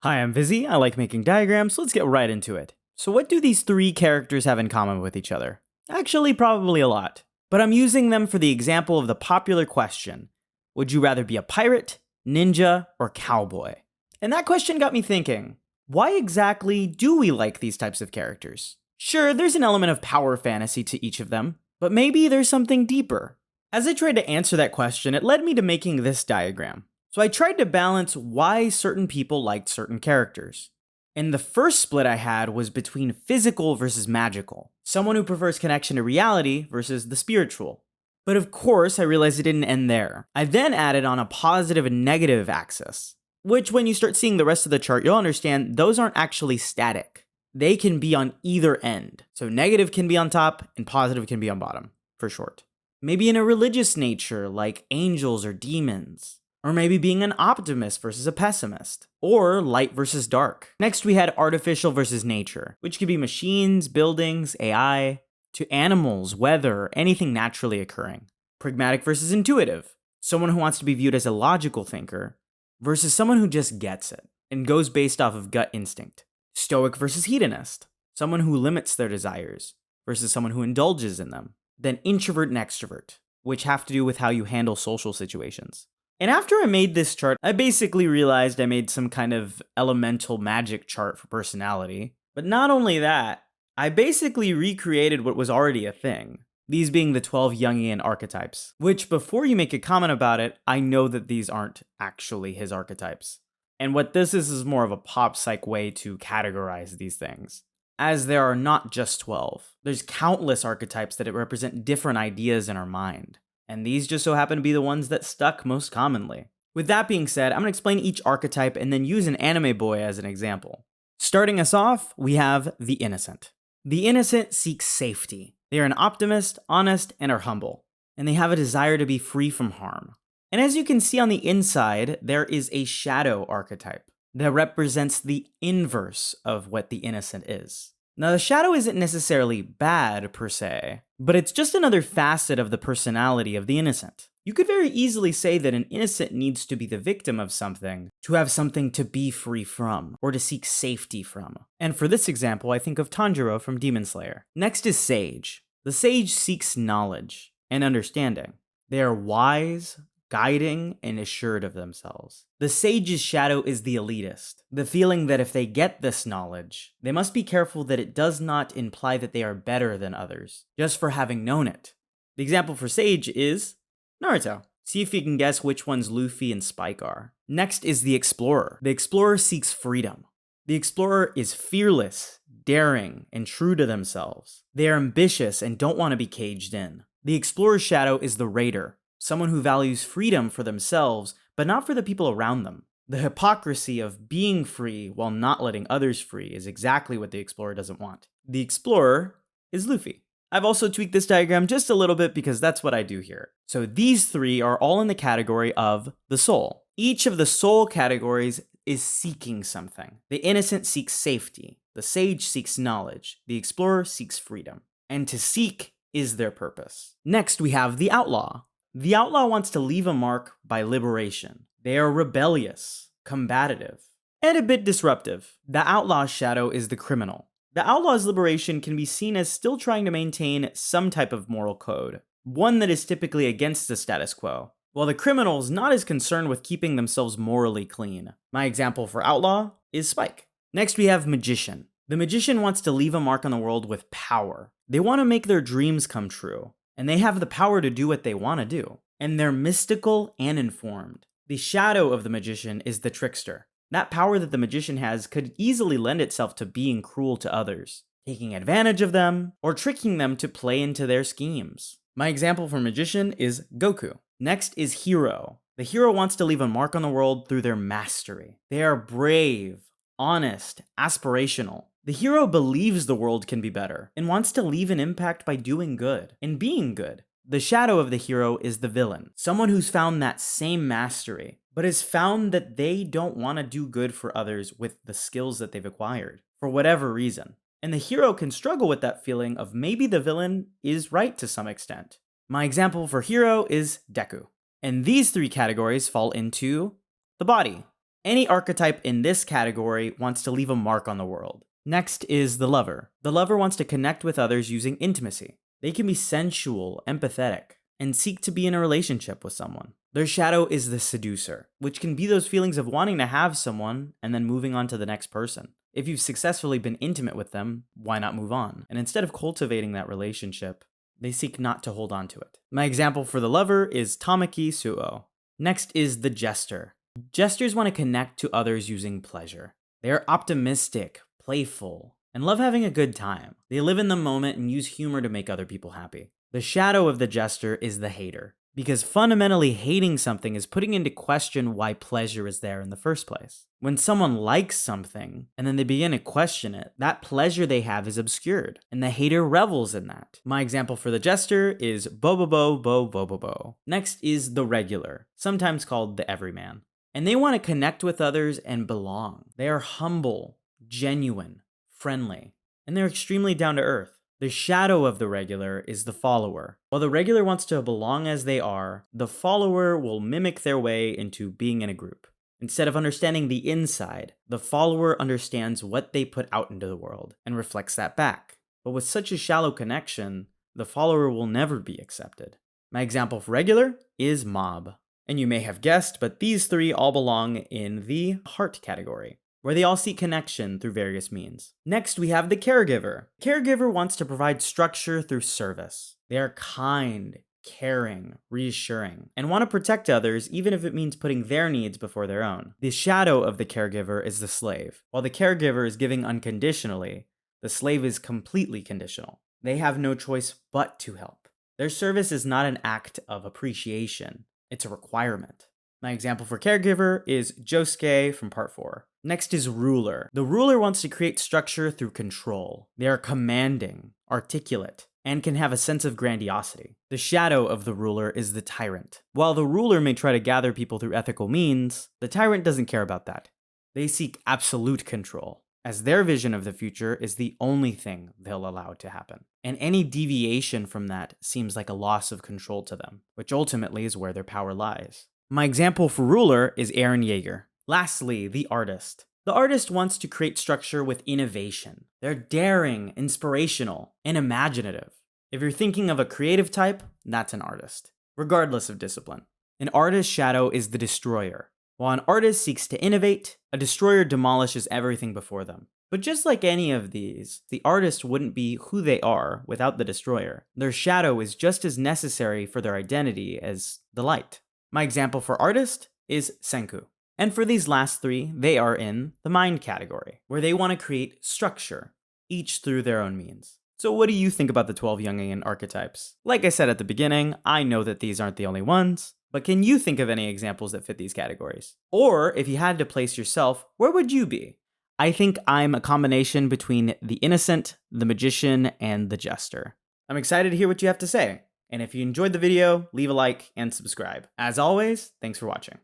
Hi, I'm Vizzy. I like making diagrams, so let's get right into it. So what do these three characters have in common with each other? Actually, probably a lot. But I'm using them for the example of the popular question: would you rather be a pirate, ninja, or cowboy? And that question got me thinking, why exactly do we like these types of characters? Sure, there's an element of power fantasy to each of them, but maybe there's something deeper. As I tried to answer that question, it led me to making this diagram. So I tried to balance why certain people liked certain characters. And the first split I had was between physical versus magical, someone who prefers connection to reality versus the spiritual. But of course, I realized it didn't end there. I then added on a positive and negative axis, which when you start seeing the rest of the chart, you'll understand those aren't actually static. They can be on either end. So negative can be on top and positive can be on bottom, for short. Maybe in a religious nature, like angels or demons. Or maybe being an optimist versus a pessimist. Or light versus dark. Next, we had artificial versus nature, which could be machines, buildings, AI, to animals, weather, anything naturally occurring. Pragmatic versus intuitive. Someone who wants to be viewed as a logical thinker versus someone who just gets it and goes based off of gut instinct. Stoic versus hedonist. Someone who limits their desires versus someone who indulges in them. Then introvert and extrovert, which have to do with how you handle social situations. And after I made this chart, I basically realized I made some kind of elemental magic chart for personality. But not only that, I basically recreated what was already a thing. These being the 12 Jungian archetypes, which before you make a comment about it, I know that these aren't actually his archetypes. And what this is more of a pop psych way to categorize these things. As there are not just 12. There's countless archetypes that represent different ideas in our mind. And these just so happen to be the ones that stuck most commonly. With that being said, I'm going to explain each archetype and then use an anime boy as an example. Starting us off, we have the innocent. The innocent seeks safety. They are an optimist, honest, and are humble. And they have a desire to be free from harm. And as you can see on the inside, there is a shadow archetype that represents the inverse of what the innocent is. Now, the shadow isn't necessarily bad per se, but it's just another facet of the personality of the innocent. You could very easily say that an innocent needs to be the victim of something to have something to be free from, or to seek safety from. And for this example, I think of Tanjiro from Demon Slayer. Next is sage. The sage seeks knowledge and understanding. They are wise, guiding, and assured of themselves. The sage's shadow is the elitist, the feeling that if they get this knowledge, they must be careful that it does not imply that they are better than others, just for having known it. The example for sage is Naruto. See if you can guess which ones Luffy and Spike are. Next is the explorer. The explorer seeks freedom. The explorer is fearless, daring, and true to themselves. They are ambitious and don't want to be caged in. The explorer's shadow is the raider. Someone who values freedom for themselves, but not for the people around them. The hypocrisy of being free while not letting others free is exactly what the explorer doesn't want. The explorer is Luffy. I've also tweaked this diagram just a little bit because that's what I do here. So these three are all in the category of the soul. Each of the soul categories is seeking something. The innocent seeks safety. The sage seeks knowledge. The explorer seeks freedom. And to seek is their purpose. Next, we have the outlaw. The outlaw wants to leave a mark by liberation. They are rebellious, combative, and a bit disruptive. The outlaw's shadow is the criminal. The outlaw's liberation can be seen as still trying to maintain some type of moral code, one that is typically against the status quo, while the criminal is not as concerned with keeping themselves morally clean. My example for outlaw is Spike. Next we have magician. The magician wants to leave a mark on the world with power. They want to make their dreams come true. And they have the power to do what they want to do. And they're mystical and informed. The shadow of the magician is the trickster. That power that the magician has could easily lend itself to being cruel to others, taking advantage of them, or tricking them to play into their schemes. My example for magician is Goku. Next is hero. The hero wants to leave a mark on the world through their mastery. They are brave, honest, aspirational. The hero believes the world can be better and wants to leave an impact by doing good and being good. The shadow of the hero is the villain, someone who's found that same mastery, but has found that they don't want to do good for others with the skills that they've acquired, for whatever reason. And the hero can struggle with that feeling of maybe the villain is right to some extent. My example for hero is Deku. And these three categories fall into the body. Any archetype in this category wants to leave a mark on the world. Next is the lover. The lover wants to connect with others using intimacy. They can be sensual, empathetic, and seek to be in a relationship with someone. Their shadow is the seducer, which can be those feelings of wanting to have someone and then moving on to the next person. If you've successfully been intimate with them, why not move on? And instead of cultivating that relationship, they seek not to hold on to it. My example for the lover is Tamaki Suo. Next is the jester. Jesters want to connect to others using pleasure. They are optimistic, playful, and love having a good time. They live in the moment and use humor to make other people happy. The shadow of the jester is the hater, because fundamentally hating something is putting into question why pleasure is there in the first place. When someone likes something and then they begin to question it, that pleasure they have is obscured, and the hater revels in that. My example for the jester is Bobobo Bo Bobobo. Next is the regular, sometimes called the everyman. And they want to connect with others and belong. They are humble, genuine, friendly, and they're extremely down to earth. The shadow of the regular is the follower. While the regular wants to belong as they are, the follower will mimic their way into being in a group. Instead of understanding the inside, the follower understands what they put out into the world and reflects that back. But with such a shallow connection, the follower will never be accepted. My example for regular is mob. And you may have guessed, but these three all belong in the heart category, where they all seek connection through various means. Next, we have the caregiver. Caregiver wants to provide structure through service. They are kind, caring, reassuring, and want to protect others even if it means putting their needs before their own. The shadow of the caregiver is the slave. While the caregiver is giving unconditionally, the slave is completely conditional. They have no choice but to help. Their service is not an act of appreciation. It's a requirement. My example for caregiver is Josuke from part 4. Next is ruler. The ruler wants to create structure through control. They are commanding, articulate, and can have a sense of grandiosity. The shadow of the ruler is the tyrant. While the ruler may try to gather people through ethical means, the tyrant doesn't care about that. They seek absolute control, as their vision of the future is the only thing they'll allow to happen. And any deviation from that seems like a loss of control to them, which ultimately is where their power lies. My example for ruler is Aaron Yeager. Lastly, the artist. The artist wants to create structure with innovation. They're daring, inspirational, and imaginative. If you're thinking of a creative type, that's an artist, regardless of discipline. An artist's shadow is the destroyer. While an artist seeks to innovate, a destroyer demolishes everything before them. But just like any of these, the artist wouldn't be who they are without the destroyer. Their shadow is just as necessary for their identity as the light. My example for artist is Senku. And for these last three, they are in the mind category, where they want to create structure, each through their own means. So what do you think about the 12 Jungian archetypes? Like I said at the beginning, I know that these aren't the only ones, but can you think of any examples that fit these categories? Or if you had to place yourself, where would you be? I think I'm a combination between the innocent, the magician, and the jester. I'm excited to hear what you have to say. And if you enjoyed the video, leave a like and subscribe. As always, thanks for watching.